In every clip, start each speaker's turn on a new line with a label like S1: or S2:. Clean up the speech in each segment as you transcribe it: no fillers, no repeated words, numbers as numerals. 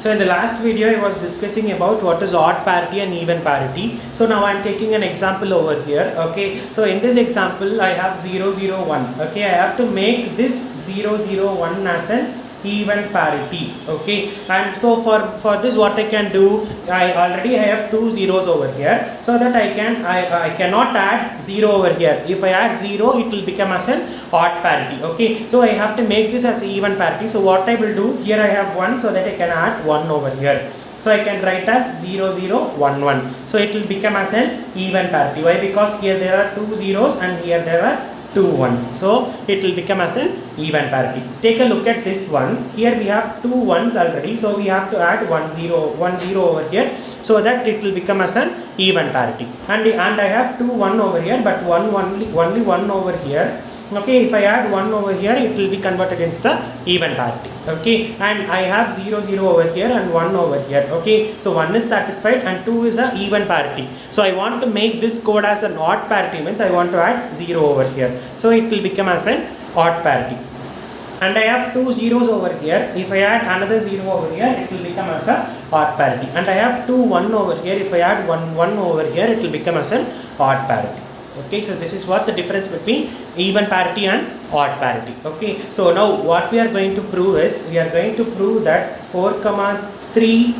S1: So in the last video I was discussing about what is odd parity and even parity. So now I am taking an example over here. Okay, so in this example I have 0, 0, 1. Okay, I have to make this 0, 0, 1 as an even parity. Okay, and so for this what I can do, I already have two zeros over here, so that I cannot add 0 over here. If I add 0, it will become as an odd parity. Okay, so I have to make this as even parity. So what I will do, here I have 1, so that I can add 1 over here. So I can write as 0, 0, 1, 1. So it will become as an even parity. Why? Because here there are two zeros and here there are two ones. So it will become as an even parity. Take a look at this one. Here we have two ones already. So we have to add 1 0 over here, so that it will become as an even parity. And I have 2 1 over here, but only 1 over here. Okay, if I add 1 over here, it will be converted into the even parity. Okay, and I have 0 0 over here and 1 over here. Okay, so 1 is satisfied and 2 is a even parity. So I want to make this code as an odd parity, means I want to add 0 over here, so it will become as an odd parity. And I have two zeros over here. If I add another 0 over here, it will become as a odd parity. And I have 2 1 over here. If I add 1 1 over here, it will become as an odd parity. Okay, so this is what the difference between even parity and odd parity. Okay, so now what we are going to prove is, we are going to prove that 4,3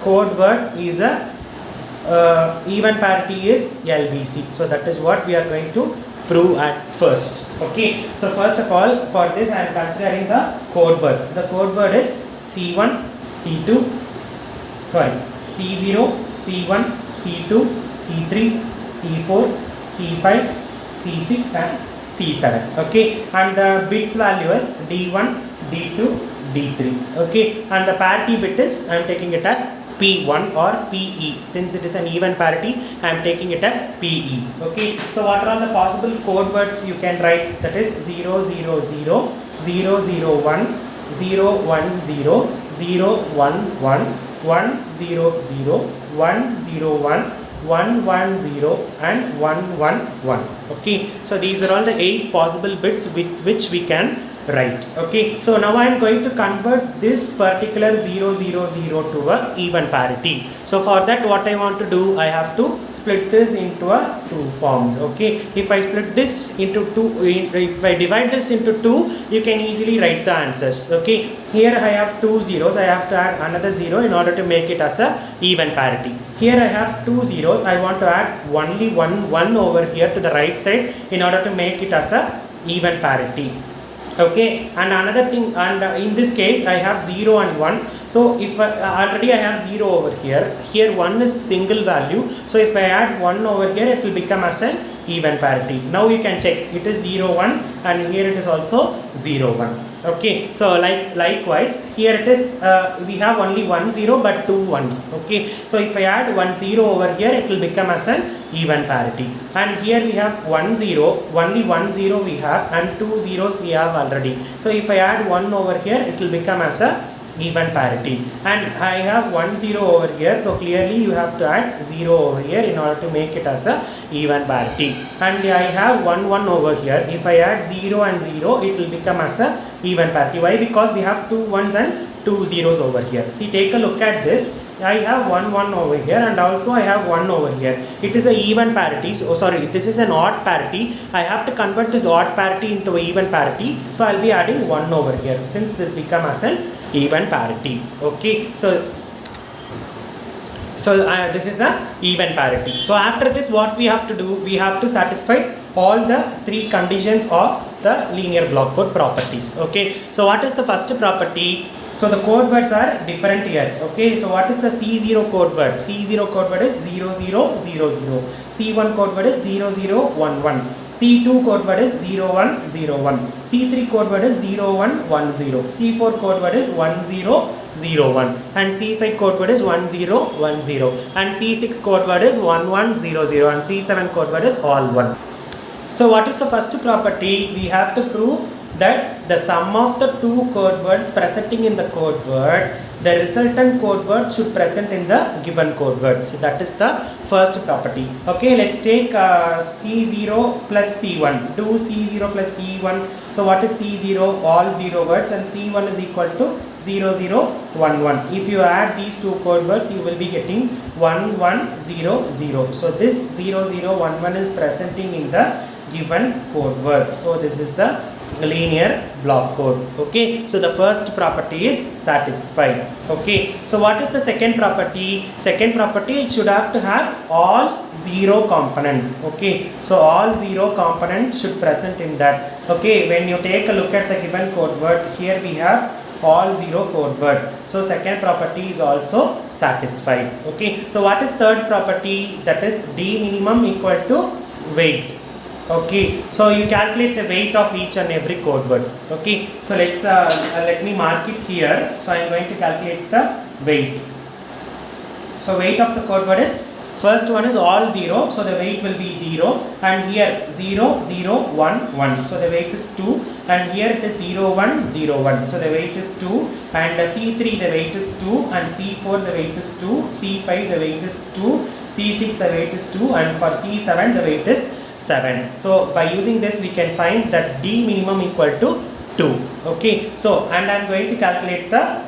S1: code word is a even parity is LBC. So that is what we are going to prove at first. Okay, so first of all, for this I am considering the code word. The code word is C1, C2, sorry, C0, C1, C2, C3, C4, C5, C6 and C7. Okay, and the bits value is D1, D2, D3. Okay, and the parity bit is, I am taking it as P1 or PE. Since it is an even parity, I am taking it as PE. Okay, so what are the possible code words you can write? That is 0, 0, 0, 0, 0, 1, 0, 1, 0, 0, 1, 1, 1, 0, 0, 1, 0, 1, 1 1 0 and 1 1 1. Okay, so these are all the 8 possible bits with which we can write. Okay, so now I am going to convert this particular 0 0 0 to a even parity. So for that, what I want to do, I have to split this into a 2 forms. Okay, if I split this into 2, if I divide this into 2, you can easily write the answers. Okay, here I have 2 zeros, I have to add another 0 in order to make it as a even parity. Here I have 2 zeros, I want to add only 1 over here to the right side in order to make it as a even parity. Okay, and another thing, and in this case I have 0 and 1. So if already I have 0 over here, here 1 is single value, so if I add 1 over here, it will become as an even parity. Now you can check, it is 0 1 and here it is also 0 1. Okay, so likewise here it is, we have only 1 0 but 2 1s. Okay, so if I add 1 0 over here, it will become as an even parity. And here we have 1 0, only 1 0 we have and 2 zeros we have already. So if I add 1 over here, it will become as a even parity. And I have 1 0 over here, so clearly you have to add 0 over here in order to make it as a even parity. And I have 1 1 over here. If I add 0 and 0, it will become as a even parity. Why? Because we have 2 1s and 2 zeros over here. See, take a look at this. I have 1 1 over here and also I have 1 over here. It is a even parity. So sorry, this is an odd parity. I have to convert this odd parity into an even parity. So I'll be adding 1 over here since this become as an even parity. Okay, so this is a even parity. So after this, what we have to do, we have to satisfy all the 3 conditions of the linear block code properties. Okay, so what is the first property? So the code words are different here. Okay, so what is the C0 code word? C0 code word is 0 0 0 0. C1 code word is 0 0 1 1. C2 code word is 0 1 0 1. C3 code word is 0 1 1 0. C4 code word is 1 0 0 1. And C5 code word is 1 0 1 0. And C6 code word is 1 1 0 0. And C7 code word is all 1. So what is the first property? We have to prove that the sum of the 2 code words presenting in the code word the resultant code word should present in the given code word. So that is the first property. Okay, let's take C0 plus C1. Do C0 plus C1. So what is C0? All 0 words, and C1 is equal to 0 0 1 1. If you add these two code words, you will be getting 1 1 0 0. So this 0 0 1 1 is presenting in the given code word. So this is a linear block code. Okay, so the first property is satisfied. Okay, so what is the second property? Second property, it should have to have all 0 component. Okay, so all 0 components should present in that. Okay, when you take a look at the given code word, here we have all 0 code word. So second property is also satisfied. Okay, so what is third property? That is D minimum equal to weight. Okay, so you calculate the weight of each and every code words. Okay, so let me mark it here. So I am going to calculate the weight. So weight of the code word is, first one is all 0, so the weight will be 0, and here 0 0 1 1, so the weight is 2, and here it is 0 1 0 1, so the weight is 2, and C3 the weight is 2, and C4 the weight is 2, C5 the weight is 2, C6 the weight is 2, and for C7 the weight is 7. So by using this we can find that D minimum equal to 2. Okay, so and I am going to calculate the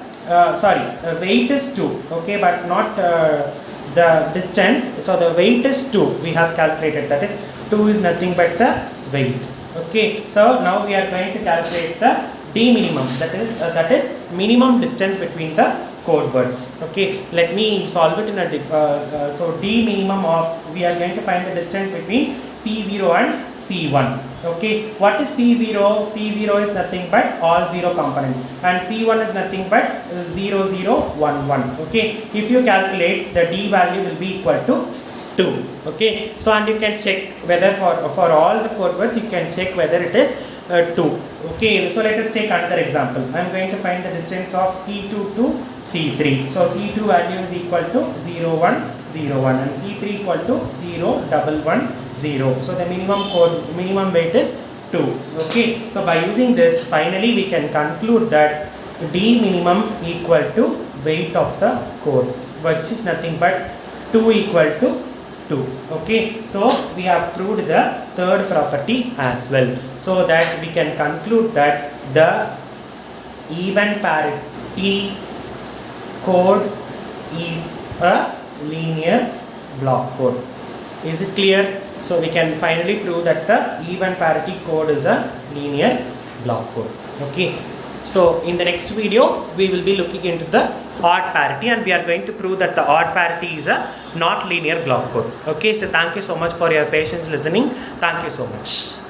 S1: weight is 2. Okay, but not the distance. So the weight is 2 we have calculated, that is 2 is nothing but the weight. Okay, so now we are going to calculate the D minimum, that is minimum distance between the code words. Okay, let me solve it in a so D minimum of, we are going to find the distance between C0 and C1. Okay, what is C0? C0 is nothing but all 0 component, and C1 is nothing but 0 0 1 1. Okay, if you calculate, the D value will be equal to 2. Okay, so and you can check whether for all the code words you can check whether it is 2. Okay, so let us take another example. I am going to find the distance of C2 to C3. So C2 value is equal to 0 1 0 1, and C3 equal to 0 1 1 0. So the minimum weight is 2. Okay, so by using this, finally we can conclude that D minimum equal to weight of the code, which is nothing but 2 equal to 2. Okay, so we have proved the third property as well, so that we can conclude that the even parity code is a linear block code. Is it clear? So we can finally prove that the even parity code is a linear block code. Okay, so in the next video we will be looking into the odd parity, and we are going to prove that the odd parity is a not linear block code. Okay, so thank you so much for your patience listening. Thank you so much.